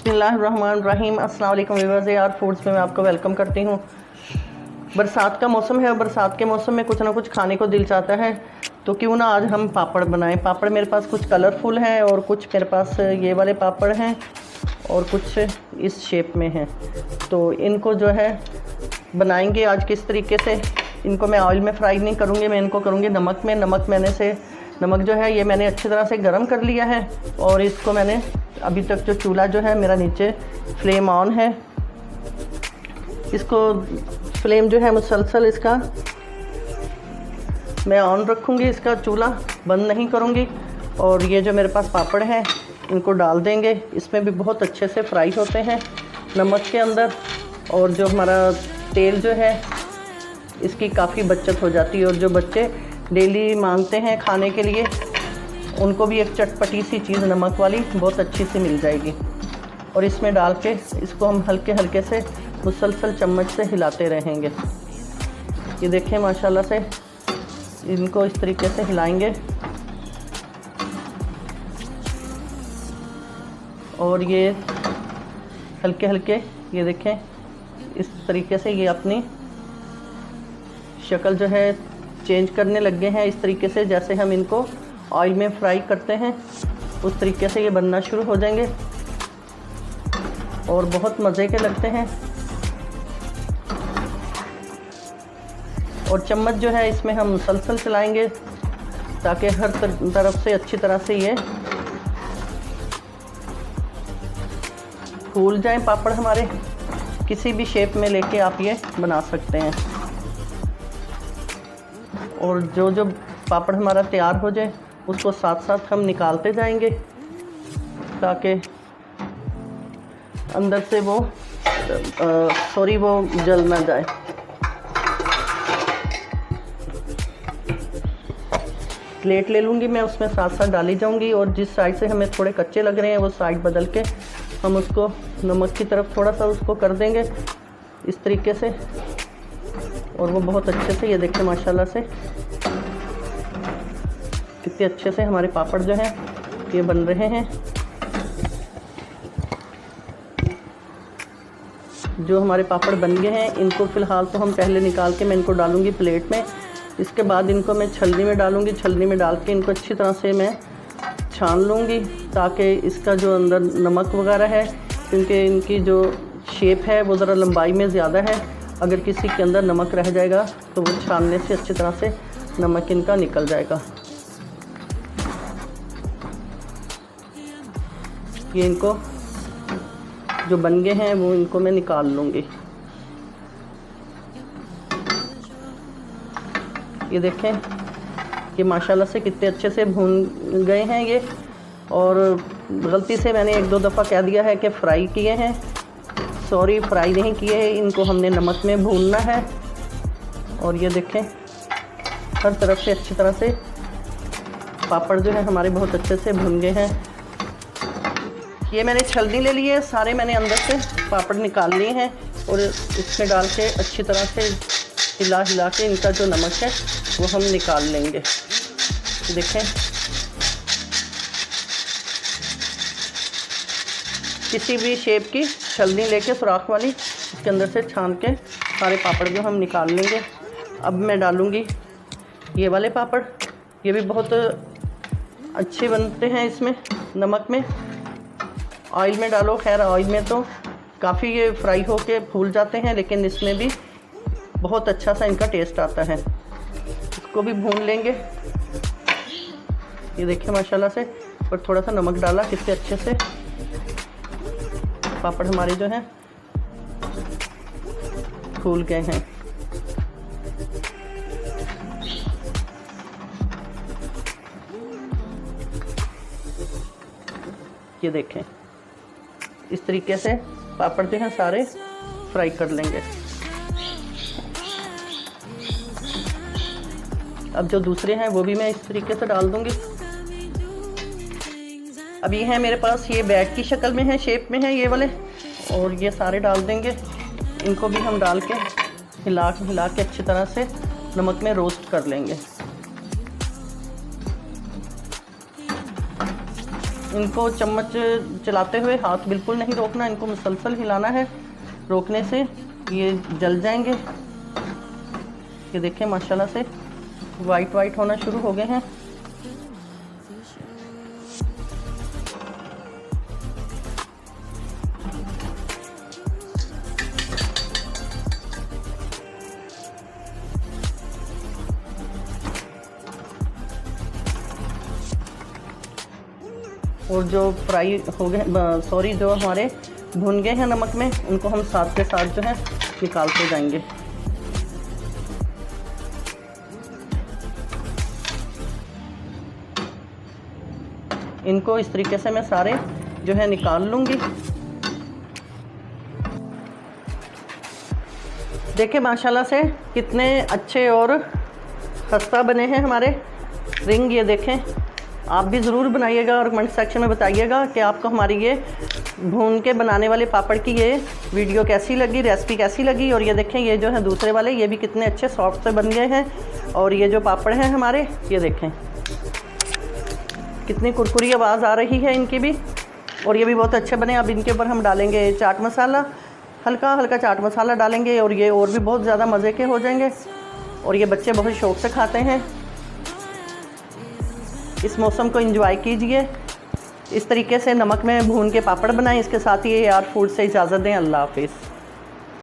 बिस्मिल्लाहिर्रहमानिर्रहीम। अस्सलाम वालेकुम व्यूअर्स, यार फूड्स में मैं आपको वेलकम करती हूँ। बरसात का मौसम है और बरसात के मौसम में कुछ ना कुछ खाने को दिल चाहता है, तो क्यों ना आज हम पापड़ बनाएं। पापड़ मेरे पास कुछ कलरफुल हैं और कुछ मेरे पास ये वाले पापड़ हैं और कुछ इस शेप में हैं। तो इनको जो है बनाएंगे आज किस तरीके से। इनको मैं ऑयल में फ्राई नहीं करूँगी, मैं इनको करूँगी नमक में। नमक जो है ये मैंने अच्छी तरह से गर्म कर लिया है और इसको मैंने अभी तक जो चूल्हा जो है मेरा नीचे फ्लेम ऑन है, इसको फ्लेम जो है मुसलसल इसका मैं ऑन रखूँगी, इसका चूल्हा बंद नहीं करूँगी। और ये जो मेरे पास पापड़ हैं इनको डाल देंगे। इसमें भी बहुत अच्छे से फ्राई होते हैं नमक के अंदर, और जो हमारा तेल जो है इसकी काफ़ी बचत हो जाती है। और जो बच्चे डेली मांगते हैं खाने के लिए उनको भी एक चटपटी सी चीज़ नमक वाली बहुत अच्छी सी मिल जाएगी। और इसमें डाल के इसको हम हल्के हल्के से मुसलसल चम्मच से हिलाते रहेंगे। ये देखें माशाल्लाह से इनको इस तरीके से हिलाएंगे और ये हल्के हल्के ये देखें इस तरीके से ये अपनी शक्ल जो है चेंज करने लग गए हैं। इस तरीके से जैसे हम इनको ऑयल में फ्राई करते हैं उस तरीके से ये बनना शुरू हो जाएंगे और बहुत मज़े के लगते हैं। और चम्मच जो है इसमें हम मुसलसल चलाएंगे ताकि हर तरफ से अच्छी तरह से ये फूल जाएं पापड़ हमारे। किसी भी शेप में लेके आप ये बना सकते हैं। और जो पापड़ हमारा तैयार हो जाए उसको साथ साथ हम निकालते जाएंगे ताकि अंदर से वो जल ना जाए। प्लेट ले लूँगी मैं, उसमें साथ साथ डाली जाऊँगी और जिस साइड से हमें थोड़े कच्चे लग रहे हैं वो साइड बदल के हम उसको नमक की तरफ थोड़ा सा उसको कर देंगे इस तरीके से। और वो बहुत अच्छे से ये देखें माशाल्लाह से कितने अच्छे से हमारे पापड़ जो हैं ये बन रहे हैं। जो हमारे पापड़ बन गए हैं इनको फ़िलहाल तो हम पहले निकाल के मैं इनको डालूँगी प्लेट में। इसके बाद इनको मैं छलनी में डालूँगी। छलनी में डाल के इनको अच्छी तरह से मैं छान लूँगी ताकि इसका जो अंदर नमक वगैरह है, क्योंकि इनकी जो शेप है वो ज़रा लंबाई में ज़्यादा है, अगर किसी के अंदर नमक रह जाएगा तो वो छानने से अच्छी तरह से नमक इनका निकल जाएगा। ये इनको जो बन गए हैं वो इनको मैं निकाल लूँगी। ये देखें कि माशाल्लाह से कितने अच्छे से भून गए हैं ये। और गलती से मैंने एक दो दफ़ा कह दिया है कि फ्राई किए हैं, सॉरी फ्राई नहीं किए हैं, इनको हमने नमक में भूनना है। और ये देखें हर तरफ से अच्छी तरह से पापड़ जो है हमारे बहुत अच्छे से भून गए हैं। ये मैंने छलनी ले ली है, सारे मैंने अंदर से पापड़ निकाल लिए हैं और इसमें डाल के अच्छी तरह से हिला हिला के इनका जो नमक है वो हम निकाल लेंगे। देखें किसी भी शेप की छलनी लेके सुराख वाली इसके अंदर से छान के सारे पापड़ जो हम निकाल लेंगे। अब मैं डालूँगी ये वाले पापड़, ये भी बहुत अच्छे बनते हैं इसमें नमक में। ऑयल में डालो, खैर ऑयल में तो काफ़ी ये फ्राई होके फूल जाते हैं, लेकिन इसमें भी बहुत अच्छा सा इनका टेस्ट आता है। इसको भी भून लेंगे। ये देखिए माशाल्लाह से, और थोड़ा सा नमक डाला कितने अच्छे से पापड़ हमारे जो हैं फूल गए हैं। ये देखें इस तरीके से पापड़ जो हैं सारे फ्राई कर लेंगे। अब जो दूसरे हैं वो भी मैं इस तरीके से डाल दूंगी। अब ये हैं मेरे पास, ये बैट की शक्ल में है, शेप में है ये वाले, और ये सारे डाल देंगे। इनको भी हम डाल के हिला के अच्छी तरह से नमक में रोस्ट कर लेंगे। इनको चम्मच चलाते हुए हाथ बिल्कुल नहीं रोकना, इनको मुसलसल हिलाना है, रोकने से ये जल जाएंगे। ये देखें माशाल्लाह से वाइट वाइट होना शुरू हो गए हैं। और जो फ्राई हो गए, सॉरी, जो हमारे भुन गए हैं नमक में, उनको हम साथ के साथ जो है निकालते जाएंगे। इनको इस तरीके से मैं सारे जो है निकाल लूँगी। देखिए माशाल्लाह से कितने अच्छे और खस्ता बने हैं हमारे रिंग। ये देखें, आप भी ज़रूर बनाइएगा और कमेंट सेक्शन में बताइएगा कि आपको हमारी ये भून के बनाने वाले पापड़ की ये वीडियो कैसी लगी, रेसिपी कैसी लगी। और ये देखें, ये जो है दूसरे वाले, ये भी कितने अच्छे सॉफ्ट से बन गए हैं। और ये जो पापड़ हैं हमारे, ये देखें कितनी कुरकुरी आवाज़ आ रही है इनकी भी, और ये भी बहुत अच्छे बने। अब इनके ऊपर हम डालेंगे चाट मसाला, हल्का हल्का चाट मसाला डालेंगे, और ये और भी बहुत ज़्यादा मज़े के हो जाएंगे। और ये बच्चे बहुत शौक़ से खाते हैं। इस मौसम को एंजॉय कीजिए, इस तरीके से नमक में भून के पापड़ बनाएं। इसके साथ ही AR फूड से इजाज़त दें। अल्लाह हाफिज़।